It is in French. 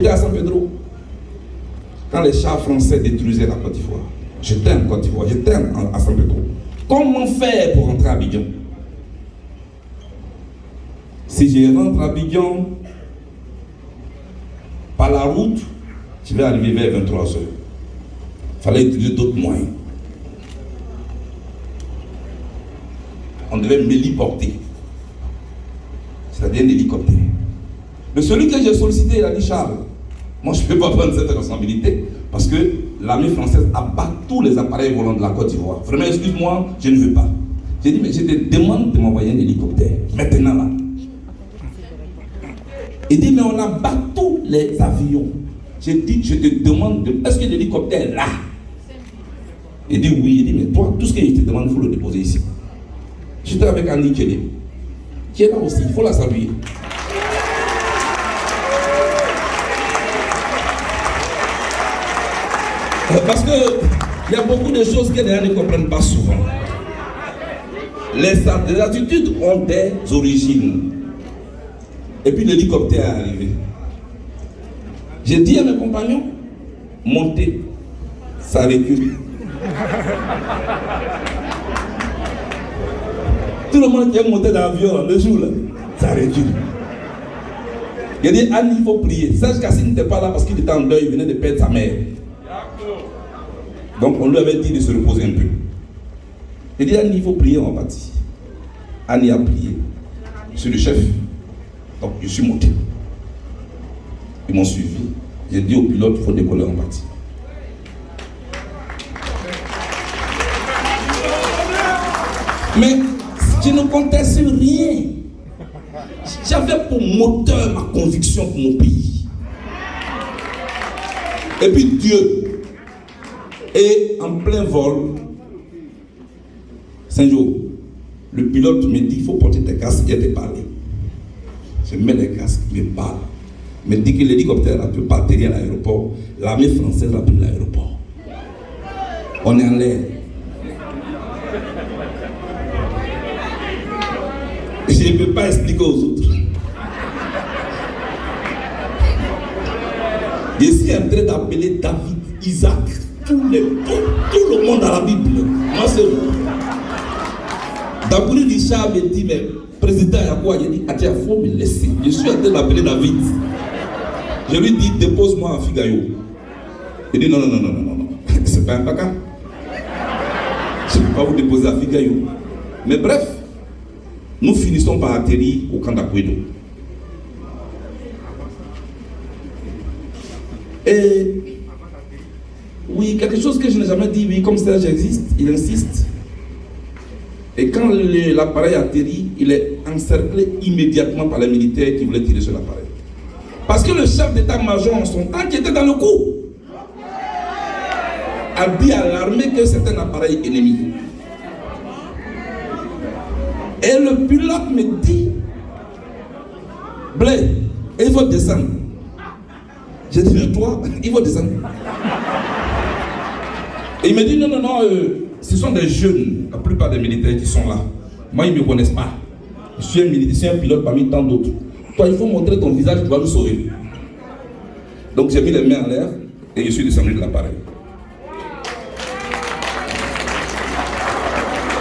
J'étais à San Pedro, quand les chars français détruisaient la Côte d'Ivoire. J'étais en Côte d'Ivoire, j'étais à San Pedro. Comment faire pour rentrer à Abidjan? Si je rentre à Abidjan par la route, je vais arriver vers 23 h. Il fallait utiliser d'autres moyens. On devait m'héliporter, c'est-à-dire un hélicoptère. Mais celui que j'ai sollicité, il a dit: Charles, moi je ne peux pas prendre cette responsabilité parce que l'armée française abat tous les appareils volants de la Côte d'Ivoire. Vraiment, excuse-moi, je ne veux pas. J'ai dit: mais je te demande de m'envoyer un hélicoptère, maintenant là. Il dit: mais on abat tous les avions. J'ai dit: je te demande, est-ce que l'hélicoptère est là? Il dit: oui. Il dit: mais toi, tout ce que je te demande, il faut le déposer ici. J'étais avec Annie Kelly, qui est là aussi, il faut la saluer. Parce qu'il y a beaucoup de choses que les gens ne comprennent pas souvent. Les attitudes ont des origines. Et puis l'hélicoptère est arrivé. J'ai dit à mes compagnons: montez, ça recule. Tout le monde qui est monté dans l'avion le jour là, ça recule. J'ai dit: Annie, il faut prier. Serge Cassine n'était pas là parce qu'il était en deuil, il venait de perdre sa mère. Donc on lui avait dit de se reposer un peu. Il dit: Annie, il faut prier, on va partir. Annie a prié. Je suis le chef. Donc je suis monté. Ils m'ont suivi. J'ai dit au pilote: il faut décoller, on partit. Mais je ne comptais sur rien. J'avais pour moteur ma conviction pour mon pays. Et puis Dieu. Et en plein vol, 5 jours, le pilote me dit: il faut porter tes casques et te parler. Je mets les casques, il me parle. Il me dit que l'hélicoptère ne peut pas atterrir à l'aéroport. L'armée française a pris l'aéroport. On est en l'air. Je ne peux pas expliquer aux autres. Je suis en train d'appeler David, Isaac, tout le monde dans la Bible. Moi, c'est vous. Dabouri Richard me dit: mais président Yakoua, il dit: Atia, il faut me laisser. Je suis en train d'appeler David. Je lui dis: dépose-moi à Figayo. Il dit: non. C'est pas un baka. Je ne peux pas vous déposer à Figayo. Mais bref, nous finissons par atterrir au camp d'Akouedo. Et oui, quelque chose que je n'ai jamais dit, oui, comme Serge existe, il insiste. Et quand l'appareil atterrit, il est encerclé immédiatement par les militaires qui voulaient tirer sur l'appareil. Parce que le chef d'état-major en son temps, qui était dans le coup, a dit à l'armée que c'est un appareil ennemi. Et le pilote me dit: Blé, il faut descendre. J'ai dit: mais toi, il faut descendre. Et il me dit: non, ce sont des jeunes, la plupart des militaires qui sont là. Moi, ils ne me connaissent pas. Je suis un militaire, je suis un pilote parmi tant d'autres. Toi, il faut montrer ton visage, tu vas nous sauver. Donc j'ai mis les mains en l'air et je suis descendu de l'appareil.